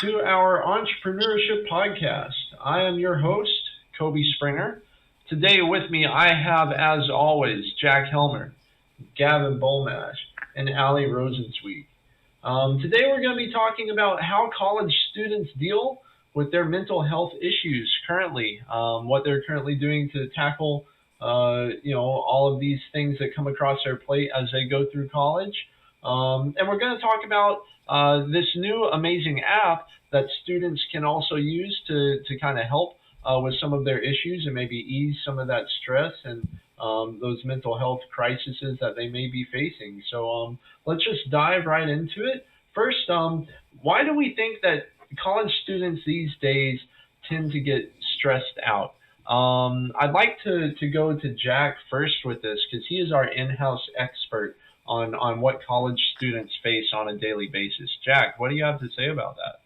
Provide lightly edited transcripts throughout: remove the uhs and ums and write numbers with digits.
to our entrepreneurship podcast. I am your host, Kobe Springer. Today with me, I have, as always, Jack Helmer, Gavin Bolmash, and Ali Rosenzweig. Today we're going to be talking about how college students deal with their mental health issues currently, what they're currently doing to tackle, all of these things that come across their plate as they go through college. And we're going to talk about this new amazing app that students can also use to kind of help with some of their issues and maybe ease some of that stress and those mental health crises that they may be facing. So let's just dive right into it. First, why do we think that college students these days tend to get stressed out? I'd like to go to Jack first with this because he is our in-house expert on what college students face on a daily basis. Jack, what do you have to say about that?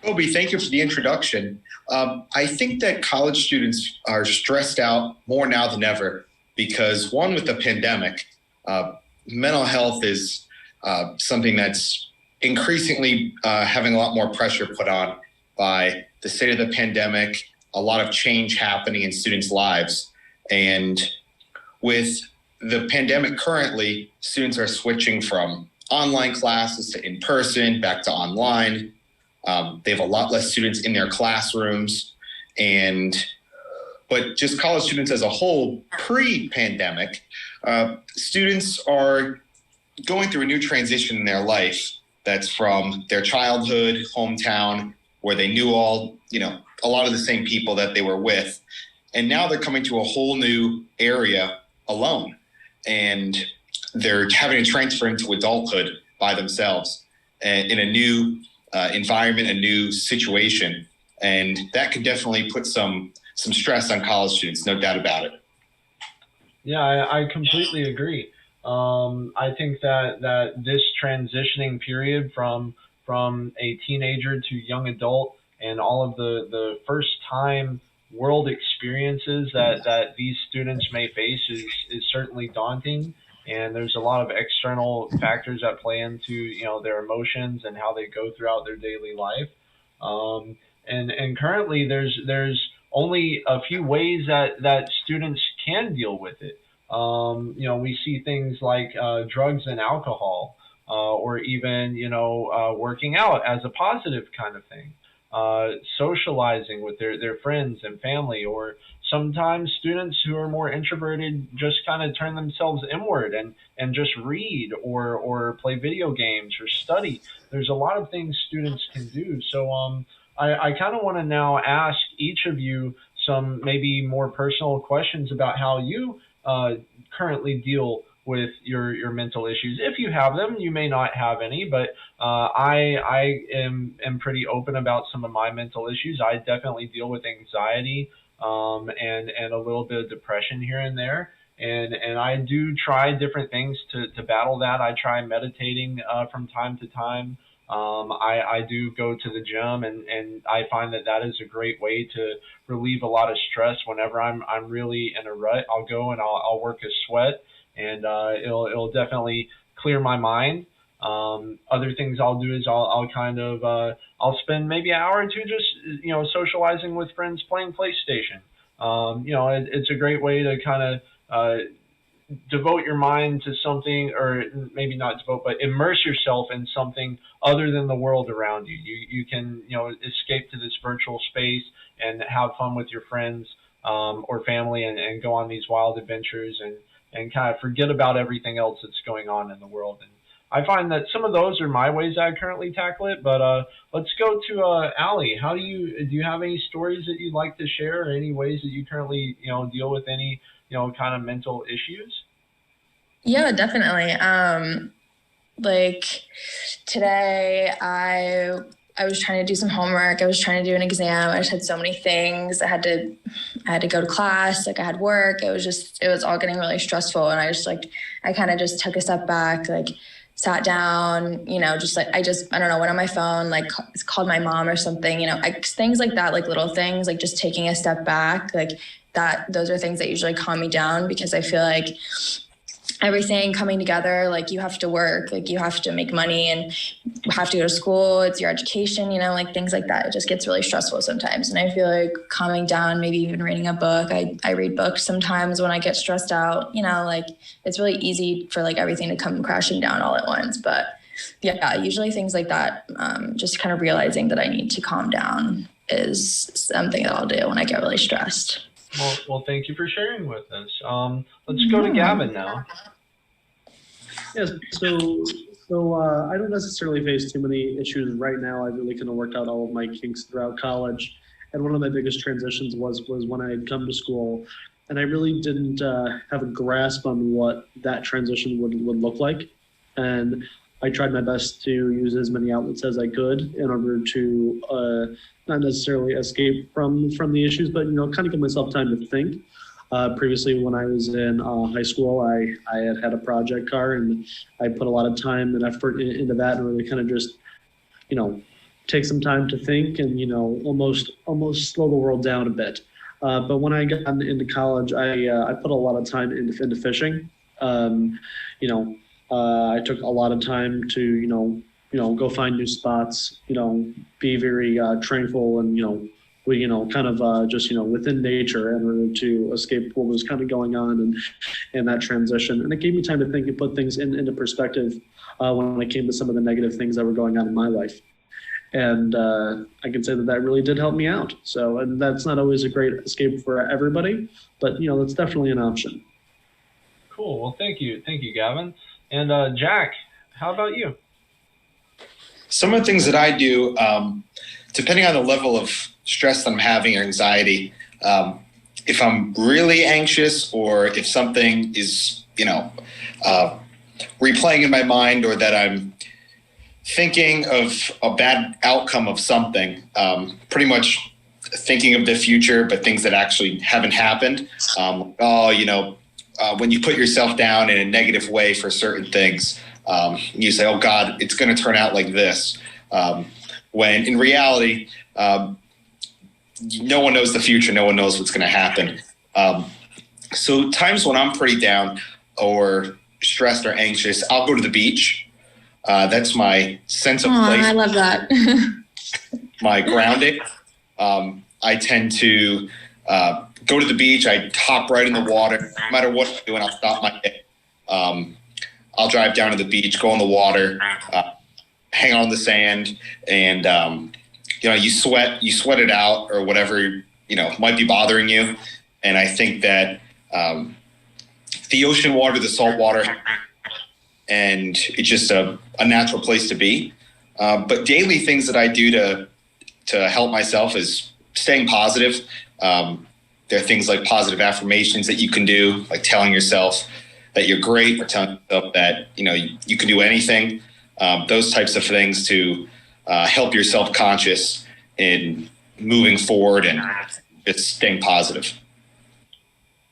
Kobe, thank you for the introduction. I think that college students are stressed out more now than ever because, one, with the pandemic, mental health is something that's increasingly having a lot more pressure put on by the state of the pandemic, a lot of change happening in students' lives. And with the pandemic currently, students are switching from online classes to in-person, back to online. They have a lot less students in their classrooms. But just college students as a whole, pre-pandemic, students are going through a new transition in their life that's from their childhood, hometown, where they knew a lot of the same people that they were with. And now they're coming to a whole new area alone. And they're having to transfer into adulthood by themselves in a new environment, a new situation. And that could definitely put some stress on college students, no doubt about it. Yeah, I completely agree. I think that this transitioning period from a teenager to young adult and all of the first time world experiences that these students may face is certainly daunting. And there's a lot of external factors that play into their emotions and how they go throughout their daily life. And currently there's only a few ways that students can deal with it. We see things like drugs and alcohol, or even working out as a positive kind of thing. Socializing with their friends and family, or sometimes students who are more introverted just kind of turn themselves inward and just read or play video games or study. There's a lot of things students can do. So I kind of want to now ask each of you some maybe more personal questions about how you currently deal with your mental issues. If you have them, you may not have any, but I am pretty open about some of my mental issues. I definitely deal with anxiety and a little bit of depression here and there. And I do try different things to battle that. I try meditating from time to time. I do go to the gym, and I find that is a great way to relieve a lot of stress whenever I'm really in a rut. I'll go and I'll work a sweat, and it'll definitely clear my mind. Other things I'll do is I'll kind of I'll spend maybe an hour or two just socializing with friends, playing PlayStation. It's a great way to kind of devote your mind to something, or maybe not devote, but immerse yourself in something other than the world around you. You can escape to this virtual space and have fun with your friends or family, and go on these wild adventures and kind of forget about everything else that's going on in the world. And I find that some of those are my ways I currently tackle it. But let's go to Ali. How do you have any stories that you'd like to share, or any ways that you currently deal with any kind of mental issues? Yeah, definitely. Like today, I was trying to do some homework. I was trying to do an exam. I just had so many things. I had to go to class. Like I had work. It was all getting really stressful. And I kind of just took a step back, sat down, I don't know, went on my phone, called my mom or something, things like that, little things, just taking a step back, those are things that usually calm me down, because I feel like everything coming together. Like you have to work, like you have to make money and have to go to school. It's your education, you know, like things like that. It just gets really stressful sometimes. And I feel like calming down, maybe even reading a book. I read books sometimes when I get stressed out, you know, like it's really easy for like everything to come crashing down all at once. But yeah, usually things like that, just kind of realizing that I need to calm down is something that I'll do when I get really stressed. Well, thank you for sharing with us. Let's go to Gavin now. Yes. So I don't necessarily face too many issues right now. I really kind of worked out all of my kinks throughout college, and one of my biggest transitions was when I had come to school, and I really didn't have a grasp on what that transition would look like, and I tried my best to use as many outlets as I could in order to not necessarily escape from the issues, but kind of give myself time to think. Previously, when I was in high school, I had a project car, and I put a lot of time and effort into that, and really kind of just take some time to think and almost slow the world down a bit. But when I got into college, I put a lot of time into fishing. I took a lot of time to go find new spots, be very tranquil and kind of just within nature in order to escape what was kind of going on in that transition. And it gave me time to think and put things into perspective when it came to some of the negative things that were going on in my life. And I can say that really did help me out. So, and that's not always a great escape for everybody, but that's definitely an option. Cool. Well, thank you, Gavin. And Jack, how about you? Some of the things that I do, depending on the level of stress that I'm having or anxiety, if I'm really anxious or if something is, replaying in my mind, or that I'm thinking of a bad outcome of something, pretty much thinking of the future, but things that actually haven't happened. When you put yourself down in a negative way for certain things, you say, oh God, it's going to turn out like this. When in reality, no one knows the future. No one knows what's going to happen. So times when I'm pretty down or stressed or anxious, I'll go to the beach. That's my sense of place. I love that. My grounding. I tend to go to the beach. I hop right in the water. No matter what I'm doing, I'll stop my day. I'll drive down to the beach, go in the water, hang on the sand, and you sweat it out, or whatever might be bothering you. And I think that the ocean water, the salt water, and it's just a natural place to be. But daily things that I do to help myself is staying positive. There are things like positive affirmations that you can do, like telling yourself that you're great, or telling yourself that you can do anything. Those types of things to help your self-conscious in moving forward and just staying positive.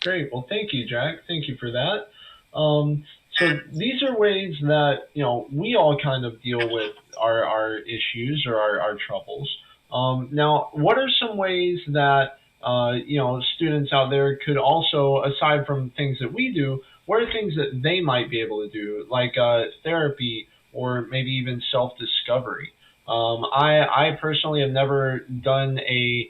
Great. Well, thank you, Jack. Thank you for that. So these are ways that we all kind of deal with our issues or our troubles. Now, what are some ways that students out there could also, aside from things that we do, what are things that they might be able to do, like therapy or maybe even self-discovery? I personally have never done a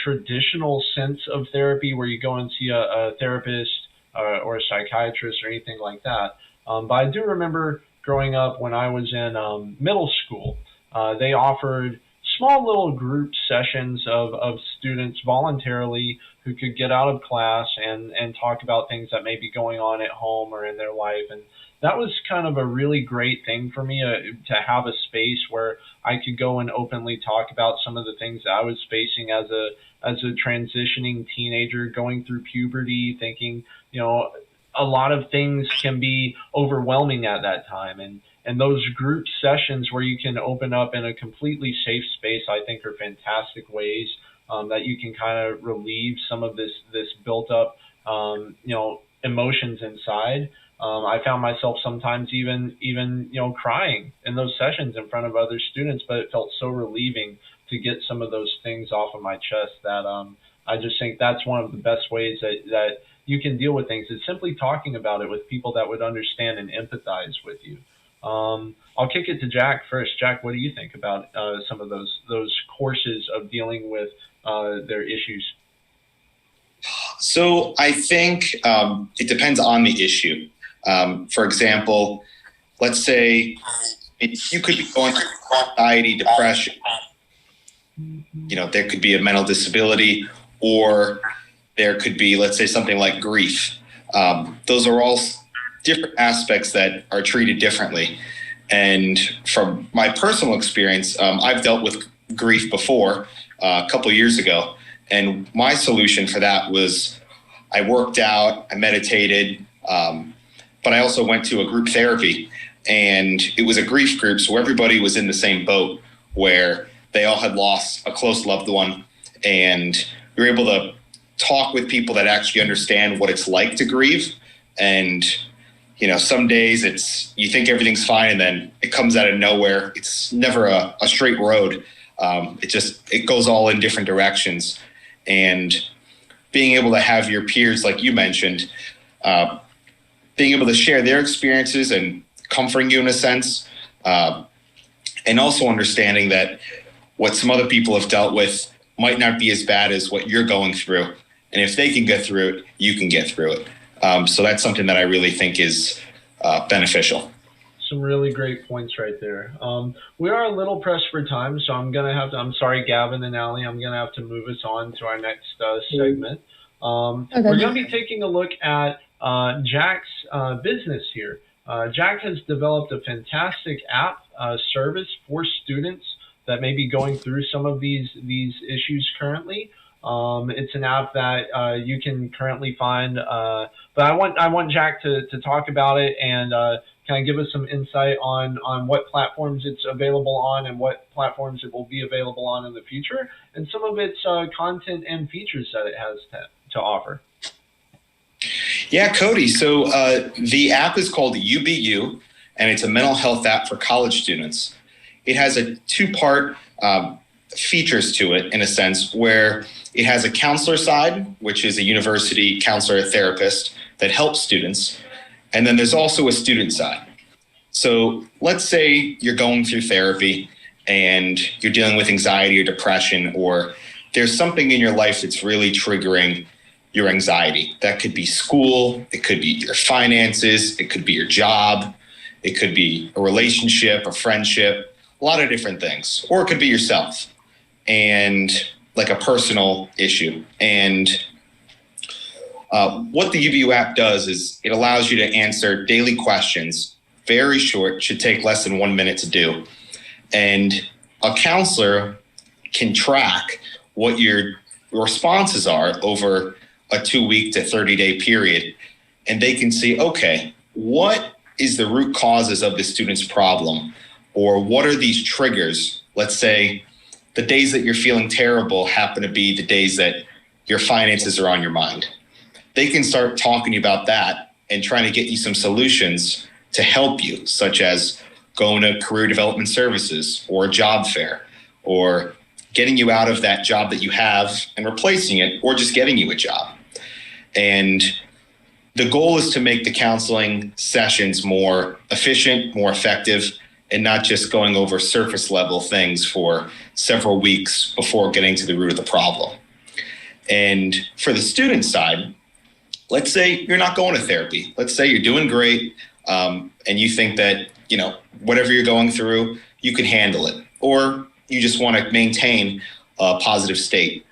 traditional sense of therapy where you go and see a therapist or a psychiatrist or anything like that. But I do remember growing up when I was in middle school, they offered small little group sessions of students voluntarily who could get out of class and talk about things that may be going on at home or in their life. And that was kind of a really great thing for me to have a space where I could go and openly talk about some of the things that I was facing as a transitioning teenager, going through puberty, thinking, a lot of things can be overwhelming at that time. And those group sessions where you can open up in a completely safe space, I think, are fantastic ways that you can kind of relieve some of this built up, emotions inside. I found myself sometimes even crying in those sessions in front of other students, but it felt so relieving to get some of those things off of my chest that I just think that's one of the best ways that you can deal with things. It's simply talking about it with people that would understand and empathize with you. I'll kick it to Jack first. Jack, what do you think about some of those courses of dealing with their issues? So I think it depends on the issue. For example, let's say you could be going through anxiety, depression. There could be a mental disability, or there could be, let's say, something like grief. Those are all different aspects that are treated differently. And from my personal experience, I've dealt with grief before a couple of years ago. And my solution for that was I worked out, I meditated, but I also went to a group therapy. And it was a grief group, so everybody was in the same boat where they all had lost a close loved one. And we were able to talk with people that actually understand what it's like to grieve. And some days you think everything's fine, and then it comes out of nowhere. It's never a straight road. It goes all in different directions. And being able to have your peers, like you mentioned, being able to share their experiences and comforting you in a sense, and also understanding that what some other people have dealt with might not be as bad as what you're going through. And if they can get through it, you can get through it. So that's something that I really think is beneficial. Some really great points right there. We are a little pressed for time, so I'm sorry, Gavin and Allie, I'm going to have to move us on to our next segment. Okay. We're going to be taking a look at Jack's business here. Jack has developed a fantastic app service for students that may be going through some of these issues currently. It's an app that you can currently find, but I want Jack to talk about it and kind of give us some insight on what platforms it's available on and what platforms it will be available on in the future, and some of its content and features that it has to offer. Yeah, Cody. So the app is called UBU, and it's a mental health app for college students. It has a two-part features to it, in a sense, where it has a counselor side, which is a university counselor therapist that helps students. And then there's also a student side. So let's say you're going through therapy and you're dealing with anxiety or depression, or there's something in your life that's really triggering your anxiety. That could be school, it could be your finances, it could be your job, it could be a relationship, a friendship, a lot of different things, or it could be yourself and like a personal issue. And what the UBU app does is it allows you to answer daily questions, very short, should take less than 1 minute to do. And a counselor can track what your responses are over a 2-week to 30-day period. And they can see, okay, what is the root causes of the student's problem? Or what are these triggers? Let's say the days that you're feeling terrible happen to be the days that your finances are on your mind. They can start talking about that and trying to get you some solutions to help you, such as going to career development services or a job fair, or getting you out of that job that you have and replacing it, or just getting you a job. And the goal is to make the counseling sessions more efficient, more effective, and not just going over surface level things for several weeks before getting to the root of the problem. And for the student side, let's say you're not going to therapy. Let's say you're doing great, and you think that, whatever you're going through, you can handle it, or you just want to maintain a positive state.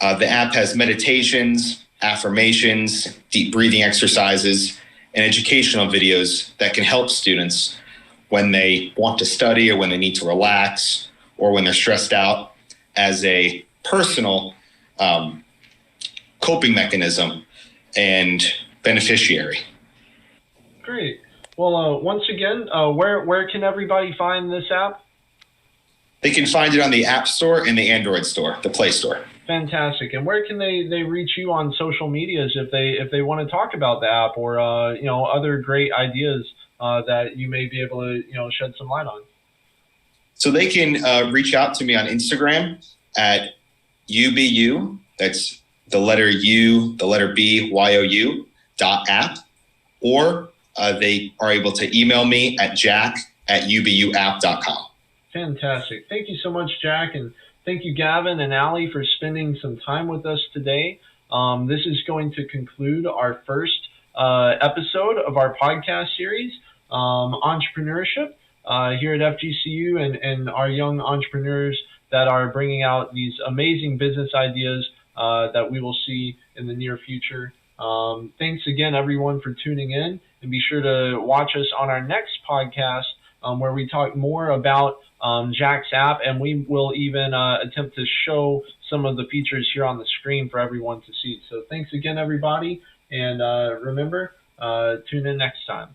The app has meditations, affirmations, deep breathing exercises, and educational videos that can help students when they want to study or when they need to relax or when they're stressed out, as a personal coping mechanism and beneficiary. Great. Well, once again, where can everybody find this app? They can find it on the App Store and the Android Store, the Play Store. Fantastic. And where can they reach you on social medias if they want to talk about the app or other great ideas that you may be able to shed some light on? So they can reach out to me on Instagram at UBU. That's the letter U, the letter B, YOU.app, or they are able to email me at jack@ubuapp.com. Fantastic. Thank you so much, Jack, and thank you, Gavin and Allie, for spending some time with us today. This is going to conclude our first episode of our podcast series, Entrepreneurship, here at FGCU, and our young entrepreneurs that are bringing out these amazing business ideas that we will see in the near future. Thanks again, everyone, for tuning in, and be sure to watch us on our next podcast where we talk more about Jack's app, and we will even attempt to show some of the features here on the screen for everyone to see. So thanks again, everybody, and remember, tune in next time.